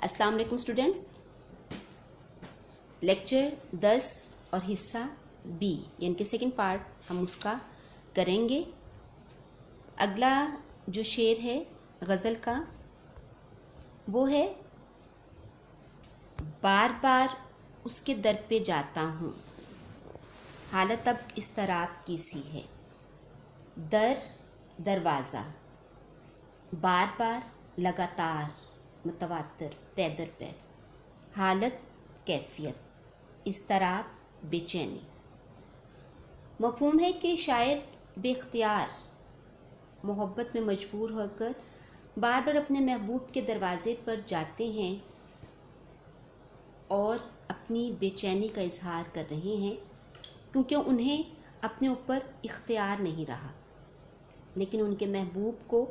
السلام علیکم students. Lecture 10 اور حصہ بی یعنی کہ سیکنڈ پارٹ ہم اس کا کریں گے. اگلا جو شعر ہے غزل کا وہ ہے بار بار اس کے در پہ جاتا ہوں، حالت اب اضطراب کی سی ہے. دروازہ، بار بار، لگاتار، متواتر، پے در پے. حالت، کیفیت، اضطراب، بے چینی. مفہوم ہے کہ شاعر بے اختیار محبت میں مجبور ہو کر بار بار اپنے محبوب کے دروازے پر جاتے ہیں اور اپنی بے چینی کا اظہار کر رہے ہیں کیونکہ انہیں اپنے اوپر اختیار نہیں رہا، لیکن ان کے محبوب کو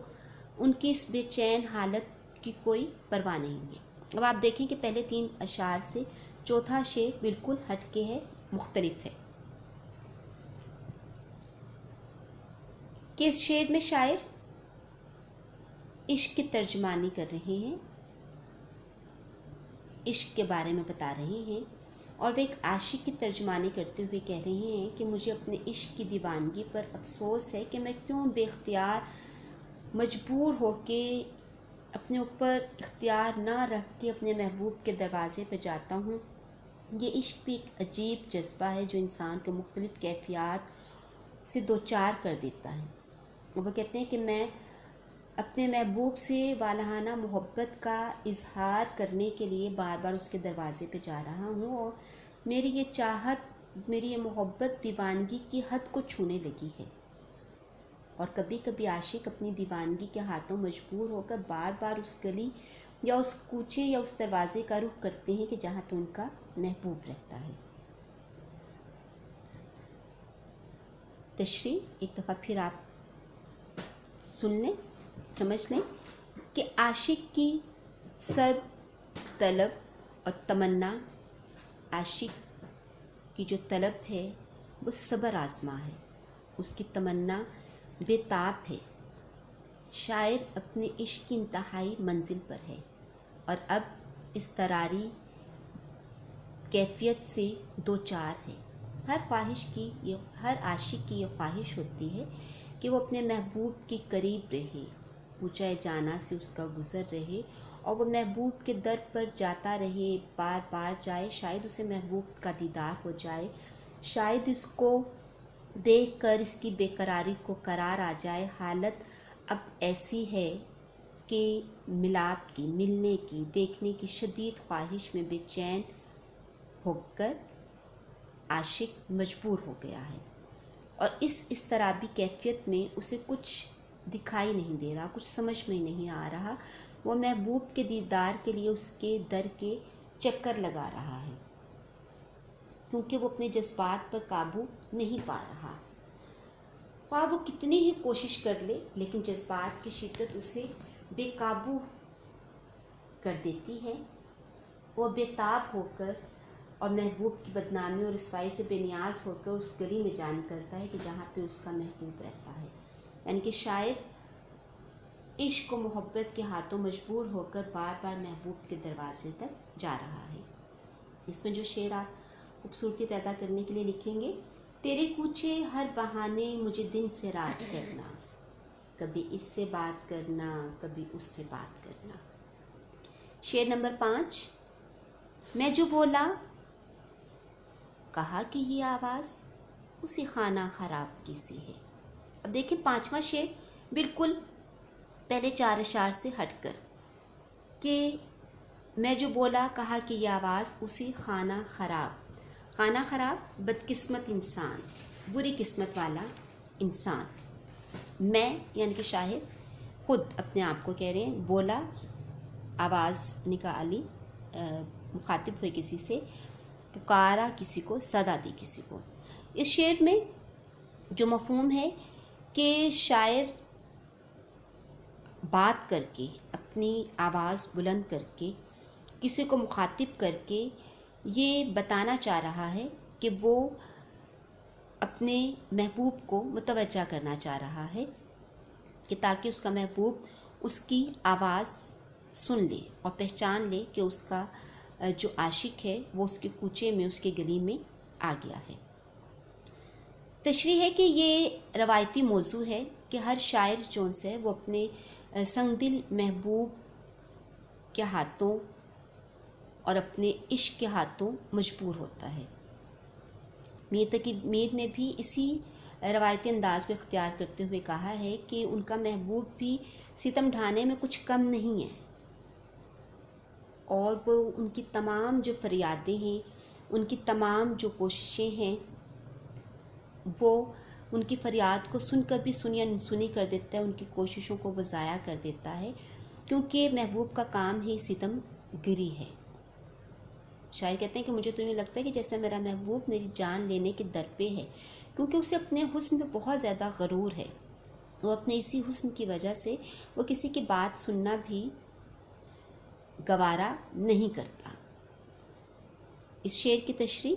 ان کی اس بے چین حالت کی کوئی پرواہ نہیں ہے. اب آپ دیکھیں کہ پہلے 3 اشعار سے چوتھا شعر بالکل ہٹ کے ہے، مختلف ہے. کہ اس شعر میں شاعر عشق کی ترجمانی کر رہے ہیں، عشق کے بارے میں بتا رہے ہیں، اور وہ ایک عاشق کی ترجمانی کرتے ہوئے کہہ رہے ہیں کہ مجھے اپنے عشق کی دیوانگی پر افسوس ہے کہ میں کیوں بے اختیار مجبور ہو کے اپنے اوپر اختیار نہ رکھ کے اپنے محبوب کے دروازے پہ جاتا ہوں. یہ عشق بھی ایک عجیب جذبہ ہے جو انسان کو مختلف کیفیات سے دوچار کر دیتا ہے. وہ کہتے ہیں کہ میں اپنے محبوب سے والہانہ محبت کا اظہار کرنے کے لیے بار بار اس کے دروازے پہ جا رہا ہوں، اور میری یہ چاہت، میری یہ محبت دیوانگی کی حد کو چھونے لگی ہے. اور کبھی کبھی عاشق اپنی دیوانگی کے ہاتھوں مجبور ہو کر بار بار اس گلی یا اس کوچے یا اس دروازے کا رخ کرتے ہیں کہ جہاں پہ ان کا محبوب رہتا ہے. تشریح ایک دفعہ پھر آپ سن لیں، سمجھ لیں کہ عاشق کی سب طلب اور تمنا، عاشق کی جو طلب ہے وہ صبر آزما ہے، اس کی تمنا بے تاب ہے. شاعر اپنے عشق کی انتہائی منزل پر ہے اور اب اضطراری کیفیت سے دوچار ہے. ہر عاشق کی یہ خواہش ہوتی ہے کہ وہ اپنے محبوب کے قریب رہے، پوچھے جانا سے اس کا گزر رہے، اور وہ محبوب کے در پر جاتا رہے، بار بار جائے. شاید اسے محبوب کا دیدار ہو جائے، شاید اس کو دیکھ کر اس کی بے قراری کو قرار آ جائے. حالت اب ایسی ہے کہ ملاپ کی، ملنے کی، دیکھنے کی شدید خواہش میں بے چین ہو کر عاشق مجبور ہو گیا ہے، اور اس اضطرابی کیفیت میں اسے کچھ دکھائی نہیں دے رہا، کچھ سمجھ میں نہیں آ رہا. وہ محبوب کے دیدار کے لیے اس کے در کے چکر لگا رہا ہے کیونکہ وہ اپنے جذبات پر قابو نہیں پا رہا. خواہ وہ کتنی ہی کوشش کر لے لیکن جذبات کی شدت اسے بے قابو کر دیتی ہے. وہ بے تاب ہو کر اور محبوب کی بدنامی اور رسوائی سے بے نیاز ہو کر اس گلی میں جا نکلتا ہے کہ جہاں پہ اس کا محبوب رہتا ہے. یعنی کہ شاعر عشق و محبت کے ہاتھوں مجبور ہو کر بار بار محبوب کے دروازے تک جا رہا ہے. اس میں جو شعر آپ خوبصورتی پیدا کرنے کے لیے لکھیں گے: تیرے کوچے ہر بہانے مجھے دن سے رات کرنا، کبھی اس سے بات کرنا، کبھی اس سے بات کرنا. شعر نمبر 5. میں جو بولا کہا کہ یہ آواز اسی خانہ خراب کی سی ہے. اب دیکھیں 5واں شعر بالکل پہلے 4 اشعار سے ہٹ کر کہ میں جو بولا کہا کہ یہ آواز اسی خانہ خراب بدقسمت انسان، بری قسمت والا انسان. میں یعنی کہ شاعر خود اپنے آپ کو کہہ رہے ہیں، بولا آواز نکالی، مخاطب ہوئے کسی سے، پکارا کسی کو، صدا دی کسی کو. اس شعر میں جو مفہوم ہے کہ شاعر بات کر کے، اپنی آواز بلند کر کے، کسی کو مخاطب کر کے یہ بتانا چاہ رہا ہے کہ وہ اپنے محبوب کو متوجہ کرنا چاہ رہا ہے کہ تاکہ اس کا محبوب اس کی آواز سن لے اور پہچان لے کہ اس کا جو عاشق ہے وہ اس کے کوچے میں، اس کے گلی میں آ گیا ہے۔ تشریح ہے کہ یہ روایتی موضوع ہے کہ ہر شاعر جون سے وہ اپنے سنگ دل محبوب کے ہاتھوں اور اپنے عشق کے ہاتھوں مجبور ہوتا ہے۔ میر تقی میر نے بھی اسی روایتی انداز کو اختیار کرتے ہوئے کہا ہے کہ ان کا محبوب بھی ستم ڈھانے میں کچھ کم نہیں ہے، اور وہ ان کی تمام جو فریادیں ہیں، ان کی تمام جو کوششیں ہیں، وہ ان کی فریاد کو سن کر بھی سنی انسنی کر دیتا ہے، ان کی کوششوں کو وہ ضائع کر دیتا ہے، کیونکہ محبوب کا کام ہی ستم گری ہے۔ شاعر کہتے ہیں کہ مجھے تو نہیں لگتا ہے کہ جیسے میرا محبوب میری جان لینے کے در پہ ہے، کیونکہ اسے اپنے حسن میں بہت زیادہ غرور ہے۔ وہ اپنے اسی حسن کی وجہ سے وہ کسی کی بات سننا بھی گوارا نہیں کرتا۔ اس شعر کی تشریح: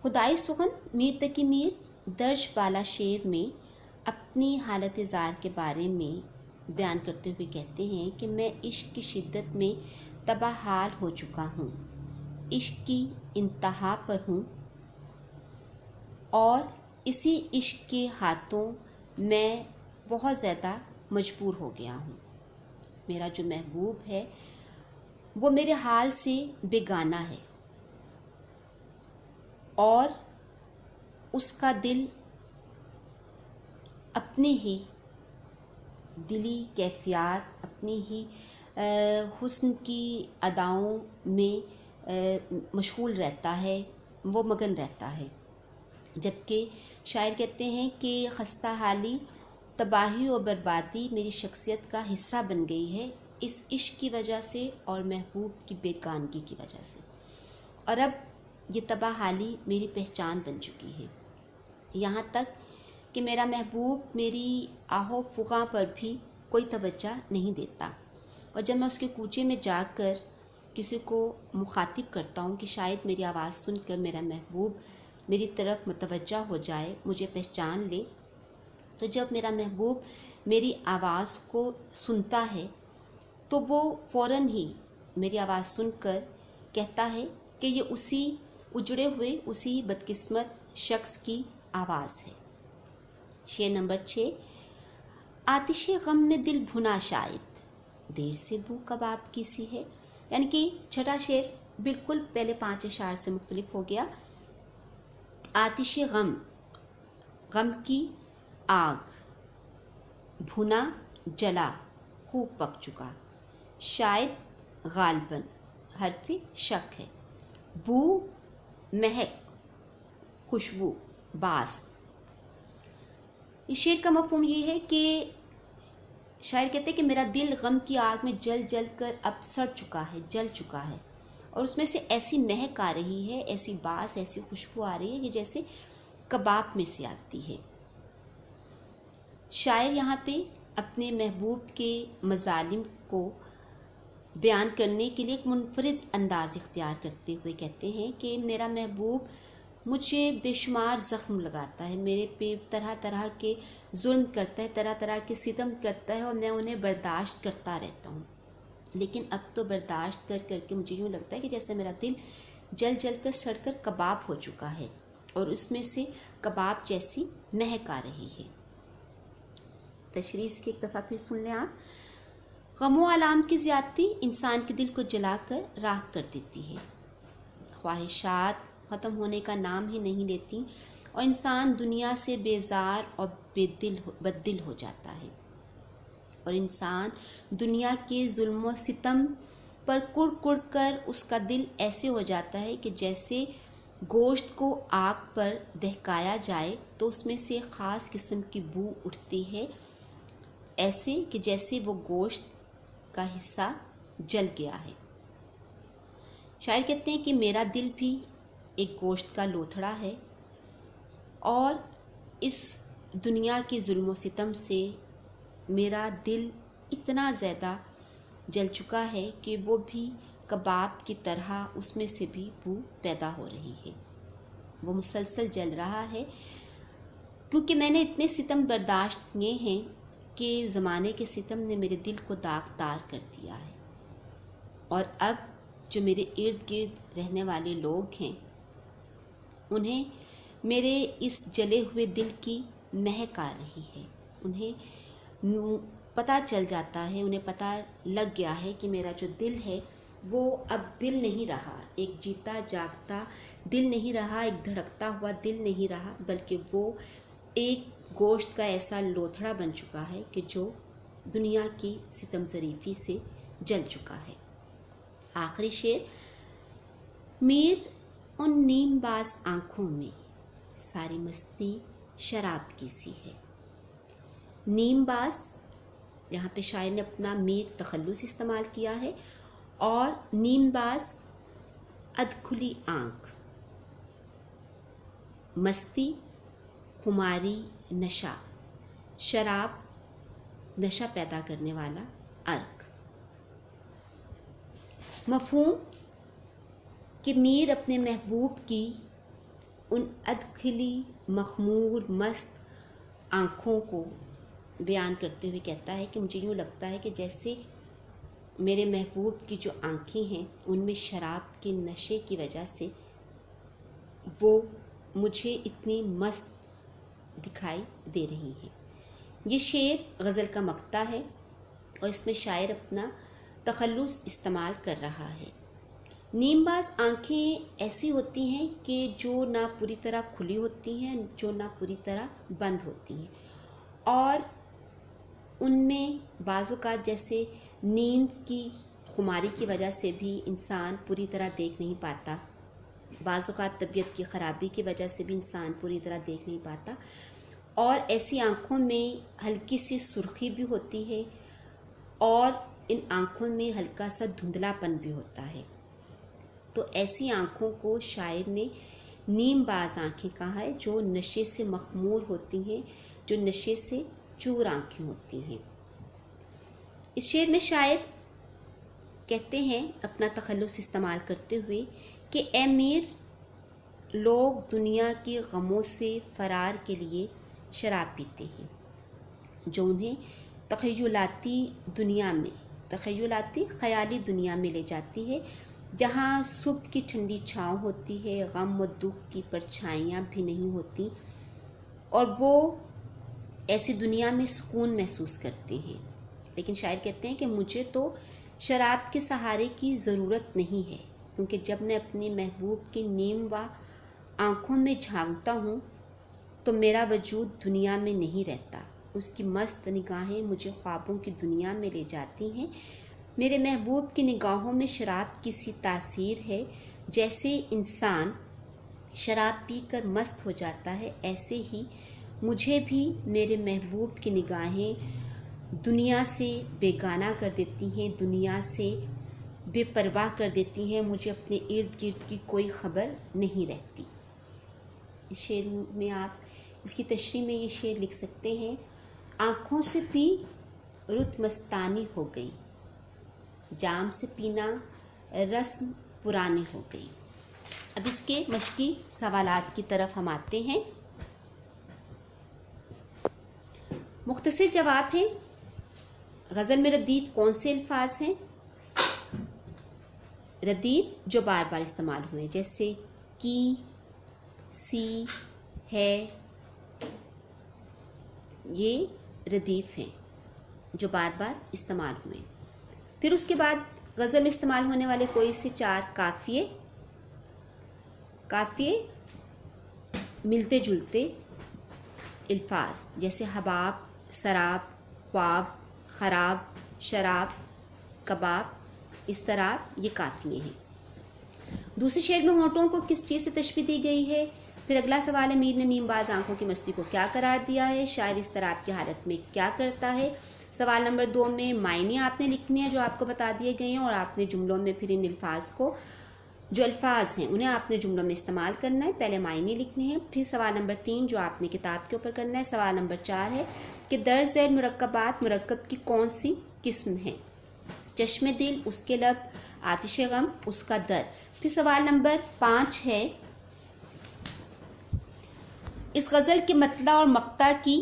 خدائے سخن میر تقی میر درج بالا شعر میں اپنی حالت زار کے بارے میں بیان کرتے ہوئے کہتے ہیں کہ میں عشق کی شدت میں تباہ حال ہو چکا ہوں، عشق کی انتہا پر ہوں، اور اسی عشق کے ہاتھوں میں بہت زیادہ مجبور ہو گیا ہوں۔ میرا جو محبوب ہے وہ میرے حال سے بیگانہ ہے، اور اس کا دل اپنی ہی دلی کیفیات، اپنی ہی حسن کی اداؤں میں مشغول رہتا ہے، وہ مگن رہتا ہے۔ جبکہ شاعر کہتے ہیں کہ خستہ حالی، تباہی اور بربادی میری شخصیت کا حصہ بن گئی ہے اس عشق کی وجہ سے اور محبوب کی بیگانگی کی وجہ سے، اور اب یہ تباہ حالی میری پہچان بن چکی ہے، یہاں تک کہ میرا محبوب میری آہ و فغاں پر بھی کوئی توجہ نہیں دیتا، اور جب میں اس کے کوچے میں جا کر کسی کو مخاطب کرتا ہوں کہ شاید میری آواز سن کر میرا محبوب میری طرف متوجہ ہو جائے، مجھے پہچان لے، تو جب میرا محبوب میری آواز کو سنتا ہے تو وہ فوراً ہی میری آواز سن کر کہتا ہے کہ یہ اسی اجڑے ہوئے، اسی بدقسمت شخص کی آواز ہے۔ شعر نمبر 6: آتش غم میں دل بھنا شاید، دیر سے بو کباب کی سی ہے۔ یعنی کہ چھٹا شعر بالکل پہلے 5 اشعار سے مختلف ہو گیا۔ آتش غم، غم کی آگ، بھنا جلا خوب پک چکا، شاید غالباً حرف شک ہے، بو مہک، خوشبو، باس۔ اس شعر کا مفہوم یہ ہے کہ شاعر کہتے ہیں کہ میرا دل غم کی آگ میں جل جل کر اب سڑ چکا ہے، جل چکا ہے، اور اس میں سے ایسی مہک آ رہی ہے، ایسی باس، ایسی خوشبو آ رہی ہے کہ جیسے کباب میں سے آتی ہے۔ شاعر یہاں پہ اپنے محبوب کے مظالم کو بیان کرنے کے لیے ایک منفرد انداز اختیار کرتے ہوئے کہتے ہیں کہ میرا محبوب مجھے بے شمار زخم لگاتا ہے، میرے پہ طرح طرح کے ظلم کرتا ہے، طرح طرح کے ستم کرتا ہے، اور میں انہیں برداشت کرتا رہتا ہوں، لیکن اب تو برداشت کر کر کے مجھے یوں لگتا ہے کہ جیسے میرا دل جل جل کر سڑ کر کباب ہو چکا ہے، اور اس میں سے کباب جیسی مہک آ رہی ہے۔ تشریح اس کی ایک دفعہ پھر سن لیں آپ: غم و آلام کی زیادتی انسان کے دل کو جلا کر راکھ کر دیتی ہے، خواہشات ختم ہونے کا نام ہی نہیں لیتی، اور انسان دنیا سے بیزار اور بد دل ہو جاتا ہے، اور انسان دنیا کے ظلم و ستم پر کڑ کڑ کر اس کا دل ایسے ہو جاتا ہے کہ جیسے گوشت کو آگ پر دہکایا جائے تو اس میں سے خاص قسم کی بو اٹھتی ہے، ایسے کہ جیسے وہ گوشت کا حصہ جل گیا ہے۔ شاعر کہتے ہیں کہ میرا دل بھی ایک گوشت کا لوتھڑا ہے، اور اس دنیا کے ظلم و ستم سے میرا دل اتنا زیادہ جل چکا ہے کہ وہ بھی کباب کی طرح اس میں سے بھی بو پیدا ہو رہی ہے، وہ مسلسل جل رہا ہے، کیونکہ میں نے اتنے ستم برداشت کیے ہیں کہ زمانے کے ستم نے میرے دل کو داغدار کر دیا ہے، اور اب جو میرے ارد گرد رہنے والے لوگ ہیں انہیں میرے اس جلے ہوئے دل کی مہک آ رہی ہے۔ انہیں پتہ چل جاتا ہے، انہیں پتہ لگ گیا ہے کہ میرا جو دل ہے وہ اب دل نہیں رہا، ایک جیتا جاگتا دل نہیں رہا، ایک دھڑکتا ہوا دل نہیں رہا، بلکہ وہ ایک گوشت کا ایسا لوتھڑا بن چکا ہے کہ جو دنیا کی ستم ظریفی سے جل چکا ہے۔ آخری شعر: میر ان نیم باز آنکھوں میں ساری مستی شراب کی سی ہے۔ نیم باز، یہاں پہ شاعر نے اپنا میر تخلص استعمال کیا ہے، اور نیم باز ادھ کھلی آنکھ، مستی، خماری، نشہ، شراب نشہ پیدا کرنے والا عرق۔ مفہوم کہ میر اپنے محبوب کی ان ادکھلی مخمور مست آنکھوں کو بیان کرتے ہوئے کہتا ہے کہ مجھے یوں لگتا ہے کہ جیسے میرے محبوب کی جو آنکھیں ہیں ان میں شراب کے نشے کی وجہ سے وہ مجھے اتنی مست دکھائی دے رہی ہیں۔ یہ شعر غزل کا مقطع ہے اور اس میں شاعر اپنا تخلص استعمال کر رہا ہے۔ نیم باز آنکھیں ایسی ہوتی ہیں کہ جو نہ پوری طرح کھلی ہوتی ہیں، جو نہ پوری طرح بند ہوتی ہیں، اور ان میں بعض اوقات جیسے نیند کی خماری کی وجہ سے بھی انسان پوری طرح دیکھ نہیں پاتا، بعض اوقات طبیعت کی خرابی کی وجہ سے بھی انسان پوری طرح دیکھ نہیں پاتا، اور ایسی آنکھوں میں ہلکی سی سرخی بھی ہوتی ہے اور ان آنکھوں میں ہلکا سا دھندلا پن بھی ہوتا ہے۔ تو ایسی آنکھوں کو شاعر نے نیم باز آنکھیں کہا ہے، جو نشے سے مخمور ہوتی ہیں، جو نشے سے چور آنکھیں ہوتی ہیں۔ اس شعر میں شاعر کہتے ہیں اپنا تخلص استعمال کرتے ہوئے کہ اے میر، لوگ دنیا کے غموں سے فرار کے لیے شراب پیتے ہیں جو انہیں تخیلاتی خیالی دنیا میں لے جاتی ہے، جہاں صبح کی ٹھنڈی چھاؤں ہوتی ہے، غم و دکھ کی پرچھائیاں بھی نہیں ہوتی، اور وہ ایسی دنیا میں سکون محسوس کرتے ہیں۔ لیکن شاعر کہتے ہیں کہ مجھے تو شراب کے سہارے کی ضرورت نہیں ہے، کیونکہ جب میں اپنی محبوب کی نیم و آنکھوں میں جھانکتا ہوں تو میرا وجود دنیا میں نہیں رہتا، اس کی مست نگاہیں مجھے خوابوں کی دنیا میں لے جاتی ہیں۔ میرے محبوب کی نگاہوں میں شراب کی سی تاثیر ہے، جیسے انسان شراب پی کر مست ہو جاتا ہے، ایسے ہی مجھے بھی میرے محبوب کی نگاہیں دنیا سے بیگانہ کر دیتی ہیں، دنیا سے بے پرواہ کر دیتی ہیں، مجھے اپنے ارد گرد کی کوئی خبر نہیں رہتی۔ اس شعر میں آپ اس کی تشریح میں یہ شعر لکھ سکتے ہیں: آنکھوں سے پی رت مستانی ہو گئی، جام سے پینا رسم پرانی ہو گئی۔ اب اس کے مشقی سوالات کی طرف ہم آتے ہیں۔ مختصر جواب ہے: غزل میں ردیف کون سے الفاظ ہیں؟ ردیف جو بار بار استعمال ہوئے، جیسے کی، سی، ہے، یہ ردیف ہیں جو بار بار استعمال ہوئے۔ پھر اس کے بعد غزل میں استعمال ہونے والے کوئی سے 4 قافیے ملتے جلتے الفاظ، جیسے حباب، سراب، خواب، خراب، شراب، کباب، اضطراب، یہ قافیے ہیں۔ دوسرے شعر میں ہونٹوں کو کس چیز سے تشبیہ دی گئی ہے؟ پھر اگلا سوال ہے: میر نے نیم باز آنکھوں کی مستی کو کیا قرار دیا ہے؟ شاعر اضطراب کی حالت میں کیا کرتا ہے؟ سوال نمبر 2 میں معنی آپ نے لکھنے ہیں جو آپ کو بتا دیے گئے ہیں، اور آپ نے جملوں میں پھر ان الفاظ کو، جو الفاظ ہیں انہیں آپ نے جملوں میں استعمال کرنا ہے، پہلے معنی لکھنے ہیں۔ پھر سوال نمبر 3 جو آپ نے کتاب کے اوپر کرنا ہے۔ سوال نمبر 4 ہے کہ درج ذیل مرکبات مرکب کی کون سی قسم ہے؟ چشم دل، اس کے لب، آتش غم، اس کا در۔ پھر سوال نمبر 5 ہے اس غزل کے مطلع اور مقطع کی